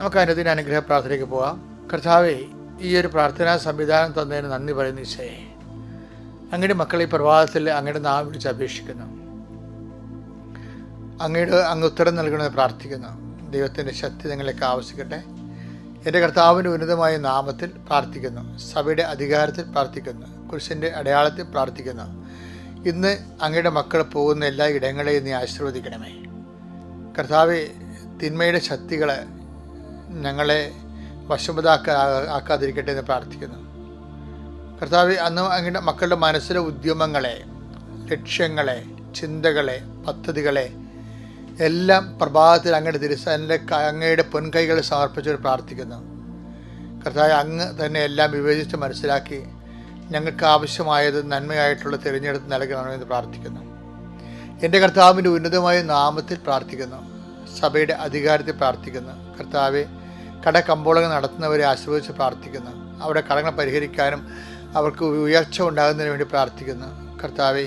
നമുക്ക് അനുദിന അനുഗ്രഹ പ്രാർത്ഥനയ്ക്ക് പോകാം. കർത്താവേ, ഈ ഒരു പ്രാർത്ഥനാ സംവിധാനം തന്നതിന് നന്ദി പറയുന്നു ഈശോയെ. അങ്ങയുടെ മക്കൾ ഈ പ്രഭാതത്തിൽ അങ്ങയുടെ നാമം വിളിച്ച് അപേക്ഷിക്കുന്നു. അങ്ങ് ഉത്തരം നൽകണമെന്ന് പ്രാർത്ഥിക്കുന്നു. ദൈവത്തിൻ്റെ ശക്തി നിങ്ങളിലേക്ക് ആവശ്യിക്കട്ടെ. എൻ്റെ കർത്താവിൻ്റെ ഉന്നതമായ നാമത്തിൽ പ്രാർത്ഥിക്കുന്നു. സഭയുടെ അധികാരത്തിൽ പ്രാർത്ഥിക്കുന്നു. കുരിശിൻ്റെ അടയാളത്തിൽ പ്രാർത്ഥിക്കുന്നു. ഇന്ന് അങ്ങയുടെ മക്കൾ പോകുന്ന എല്ലാ ഇടങ്ങളെയും നീ ആശീർവദിക്കണമേ. കർത്താവെ, തിന്മയുടെ ശക്തികളെ ഞങ്ങളെ വശംവദാക്കാതിരിക്കട്ടെ എന്ന് പ്രാർത്ഥിക്കുന്നു. കർത്താവെ, അന്ന് അങ്ങയുടെ മക്കളുടെ മനസ്സിലെ ഉദ്യമങ്ങളെ, ലക്ഷ്യങ്ങളെ, ചിന്തകളെ, പദ്ധതികളെ എല്ലാം പ്രഭാതത്തിൽ അങ്ങയുടെ പൊൻകൈകളെ സമർപ്പിച്ച് പ്രാർത്ഥിക്കുന്നു. കർത്താവെ, അങ്ങ് തന്നെ എല്ലാം വിവേചിച്ച് മനസ്സിലാക്കി ഞങ്ങൾക്ക് ആവശ്യമായത് നന്മയായിട്ടുള്ള തിരഞ്ഞെടുത്ത് നൽകണമെന്ന് പ്രാർത്ഥിക്കുന്നു. എൻ്റെ കർത്താവിൻ്റെ ഉന്നതമായ നാമത്തിൽ പ്രാർത്ഥിക്കുന്നു. സഭയുടെ അധികാരത്തിൽ പ്രാർത്ഥിക്കുന്നു. കർത്താവെ, കടകമ്പോളങ്ങൾ നടത്തുന്നവരെ ആശീർവദിച്ച് പ്രാർത്ഥിക്കുന്നു. അവരുടെ കടങ്ങൾ പരിഹരിക്കാനും അവർക്ക് ഉയർച്ച ഉണ്ടാകുന്നതിന് വേണ്ടി പ്രാർത്ഥിക്കുന്നു. കർത്താവെ,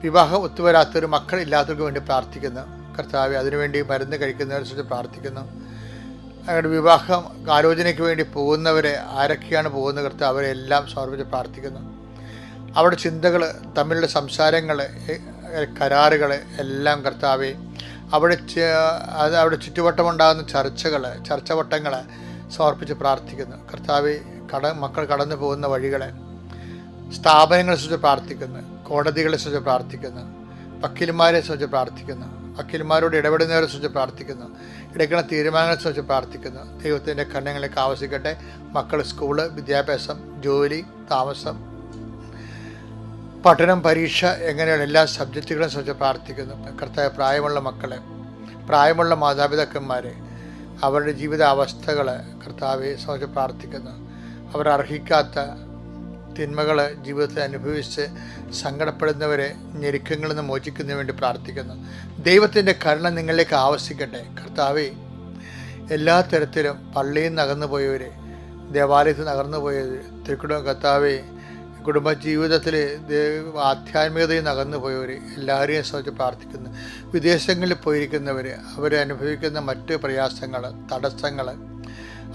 വിവാഹം ഒത്തുവരാത്തവരും മക്കളില്ലാത്തവർക്ക് വേണ്ടി പ്രാർത്ഥിക്കുന്നു. കർത്താവെ, അതിനുവേണ്ടി മരുന്ന് കഴിക്കുന്നവരെ കുറിച്ച് പ്രാർത്ഥിക്കുന്നു. അവരുടെ വിവാഹം ആലോചനയ്ക്ക് വേണ്ടി പോകുന്നവരെ ആരൊക്കെയാണ് പോകുന്നത് കർത്താവ് അവരെല്ലാം സമർപ്പിച്ച് പ്രാർത്ഥിക്കുന്നു. അവരുടെ ചിന്തകൾ, തമ്മിലുള്ള സംസാരങ്ങൾ, കരാറുകൾ എല്ലാം കർത്താവെ, അവിടെ ചുറ്റുവട്ടമുണ്ടാകുന്ന ചർച്ചവട്ടങ്ങൾ സമർപ്പിച്ച് പ്രാർത്ഥിക്കുന്നു. കർത്താവെ, മക്കൾ കടന്നു പോകുന്ന വഴികളെ, സ്ഥാപനങ്ങളെ കുറിച്ച് പ്രാർത്ഥിക്കുന്നു. കോടതികളെ കുറിച്ച് പ്രാർത്ഥിക്കുന്നു. വക്കീൽമാരെ കുറിച്ച് പ്രാർത്ഥിക്കുന്നു. വക്കീൽമാരോട് ഇടപെടുന്നവരെ കുറിച്ച് പ്രാർത്ഥിക്കുന്നു. എടുക്കുന്ന തീരുമാനങ്ങളെ കുറിച്ച് പ്രാർത്ഥിക്കുന്നു. ദൈവത്തിൻ്റെ കണ്ണുകളിലേക്ക് ആവശ്യിക്കട്ടെ. മക്കൾ, സ്കൂള്, വിദ്യാഭ്യാസം, ജോലി, താമസം, പഠനം, പരീക്ഷ, എങ്ങനെയുള്ള എല്ലാ സബ്ജക്റ്റുകളെ കുറിച്ച് പ്രാർത്ഥിക്കുന്നു. കർത്താവ്, പ്രായമുള്ള മക്കളെ, പ്രായമുള്ള മാതാപിതാക്കന്മാരെ, അവരുടെ ജീവിത അവസ്ഥകളെ കർത്താവെ കുറിച്ച് പ്രാർത്ഥിക്കുന്നു. അവർ അർഹിക്കാത്ത തിന്മകൾ ജീവിതത്തിൽ അനുഭവിച്ച് സങ്കടപ്പെടുന്നവരെ ഞെരുക്കങ്ങളിൽ നിന്ന് മോചിക്കുന്നതിന് വേണ്ടി പ്രാർത്ഥിക്കുന്നു. ദൈവത്തിൻ്റെ കരുണ നിങ്ങളിലേക്ക് ആവശ്യിക്കട്ടെ. കർത്താവെ, എല്ലാ തരത്തിലും പള്ളിയിൽ നിന്ന് അകന്നു പോയവർ, ദേവാലയത്തിൽ നിന്ന് അകന്നു പോയവർ, കർത്താവെ, കുടുംബജീവിതത്തിൽ ആധ്യാത്മികതയിൽ നിന്ന് അകന്നു പോയവർ എല്ലാവരെയും സംബന്ധിച്ച് പ്രാർത്ഥിക്കുന്നു. വിദേശങ്ങളിൽ പോയിരിക്കുന്നവർ, അവരെ അനുഭവിക്കുന്ന മറ്റ് പ്രയാസങ്ങൾ, തടസ്സങ്ങൾ,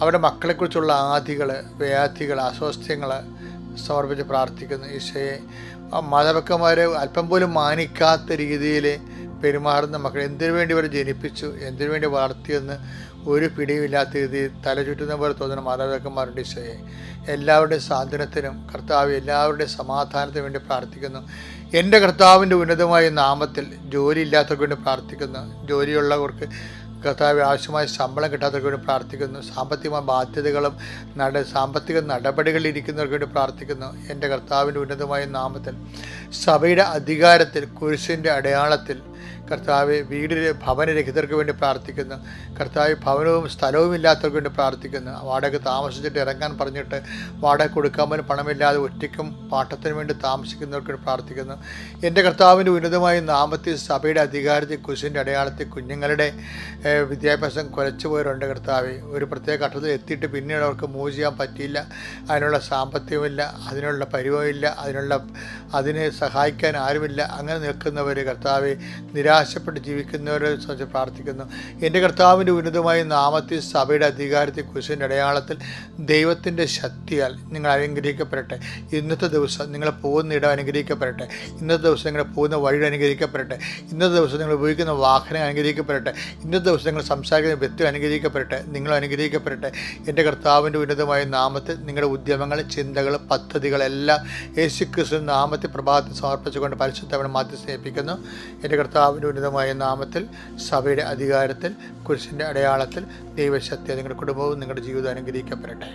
അവരുടെ മക്കളെക്കുറിച്ചുള്ള ആധികൾ, വ്യാധികൾ, അസ്വാസ്ഥ്യങ്ങൾ സമർപ്പിച്ച് പ്രാർത്ഥിക്കുന്നു. ഈശോയെ, മാതാപിതാക്കന്മാരെ അല്പം പോലും മാനിക്കാത്ത രീതിയിൽ പെരുമാറുന്ന മക്കൾ, എന്തിനു വേണ്ടി ഇവർ ജനിപ്പിച്ചു, എന്തിനു വേണ്ടി വളർത്തിയെന്ന് ഒരു പിടിയുമില്ലാത്ത രീതിയിൽ തല ചുറ്റുന്ന പോലെ തോന്നുന്ന മാതാപിതാക്കന്മാരുടെ ഈശോയെ, എല്ലാവരുടെയും സാന്ത്വനത്തിനും കർത്താവ് എല്ലാവരുടെയും സമാധാനത്തിനും വേണ്ടി പ്രാർത്ഥിക്കുന്നു. എൻ്റെ കർത്താവിൻ്റെ ഉന്നതമായ നാമത്തിൽ ജോലിയില്ലാത്തവർക്ക് വേണ്ടി പ്രാർത്ഥിക്കുന്നു. ജോലിയുള്ളവർക്ക് കർത്താവ് ആവശ്യമായ ശമ്പളം കിട്ടാത്തവർക്ക് വേണ്ടി പ്രാർത്ഥിക്കുന്നു. സാമ്പത്തികമായ ബാധ്യതകളും സാമ്പത്തിക നടപടികളിലിരിക്കുന്നവർക്ക് വേണ്ടി പ്രാർത്ഥിക്കുന്നു. എൻ്റെ കർത്താവിൻ്റെ ഉന്നതമായ നാമത്തിൽ സഭയുടെ അധികാരത്തിൽ കുരിശിൻ്റെ അടയാളത്തിൽ കർത്താവ് ഭവനരഹിതർക്ക് വേണ്ടി പ്രാർത്ഥിക്കുന്നു. കർത്താവ്, ഭവനവും സ്ഥലവും ഇല്ലാത്തവർക്ക് വേണ്ടി പ്രാർത്ഥിക്കുന്നു. വാടക താമസിച്ചിട്ട് ഇറങ്ങാൻ പറഞ്ഞിട്ട് വാടക കൊടുക്കാൻ പോലും പണമില്ലാതെ ഒറ്റയ്ക്കും പാട്ടത്തിന് വേണ്ടി താമസിക്കുന്നവർക്ക് വേണ്ടി പ്രാർത്ഥിക്കുന്നു. എൻ്റെ കർത്താവിൻ്റെ ഉന്നതമായ നാമത്തിൽ സഭയുടെ അധികാരത്തിൽ കുരിശിൻ്റെ അടയാളത്തിൽ കുഞ്ഞുങ്ങളുടെ വിദ്യാഭ്യാസം കുലച്ചു പോയവരുണ്ട്. കർത്താവ്, ഒരു പ്രത്യേക ഘട്ടത്തിൽ എത്തിയിട്ട് പിന്നീട് അവർക്ക് മൂവ് ചെയ്യാൻ പറ്റിയില്ല, അതിനുള്ള സാമ്പത്തികമില്ല, അതിനുള്ള പരിവമില്ല, അതിനെ സഹായിക്കാൻ ആരുമില്ല, അങ്ങനെ നിൽക്കുന്നവർ കർത്താവ്, നിരാശപ്പെട്ട് ജീവിക്കുന്നവരെ സംബന്ധിച്ച് പ്രാർത്ഥിക്കുന്നു. എൻ്റെ കർത്താവിൻ്റെ ഉന്നതമായ നാമത്തിൽ സഭയുടെ അധികാരത്തിൽ കുരിശിൻ്റെ അടയാളത്തിൽ ദൈവത്തിൻ്റെ ശക്തിയാൽ നിങ്ങൾ അനുഗ്രഹിക്കപ്പെടട്ടെ. ഇന്നത്തെ ദിവസം നിങ്ങൾ പോകുന്ന ഇടം അനുഗ്രഹിക്കപ്പെടട്ടെ. ഇന്നത്തെ ദിവസം നിങ്ങൾ പോകുന്ന വഴി അനുഗ്രഹിക്കപ്പെടട്ടെ. ഇന്നത്തെ ദിവസം നിങ്ങൾ ഉപയോഗിക്കുന്ന വാഹനം അനുഗ്രഹിക്കപ്പെടട്ടെ. ഇന്നത്തെ ദിവസം നിങ്ങൾ സംസാരിക്കുന്ന വ്യക്തി അനുഗ്രഹിക്കപ്പെടട്ടെ. നിങ്ങൾ അനുഗ്രഹിക്കപ്പെടട്ടെ. എൻ്റെ കർത്താവിൻ്റെ ഉന്നതമായ നാമത്തിൽ നിങ്ങളുടെ ഉദ്യമങ്ങൾ, ചിന്തകൾ, പദ്ധതികളെല്ലാം യേശുക്രിസ്തുവിന്റെ നാമത്തിൽ പ്രഭാതത്തിൽ സമർപ്പിച്ചുകൊണ്ട് പരിശുദ്ധമായി മാറ്റി സ്നേഹിപ്പിക്കുന്നു. എൻ്റെ കർത്താവിൻ്റെ ഉന്നതമായ നാമത്തിൽ സഭയുടെ അധികാരത്തിൽ കുരിശിൻ്റെ അടയാളത്തിൽ ദൈവശക്തി നിങ്ങളുടെ കുടുംബവും നിങ്ങളുടെ ജീവിതവും അനുഗ്രഹിക്കപ്പെടട്ടെ.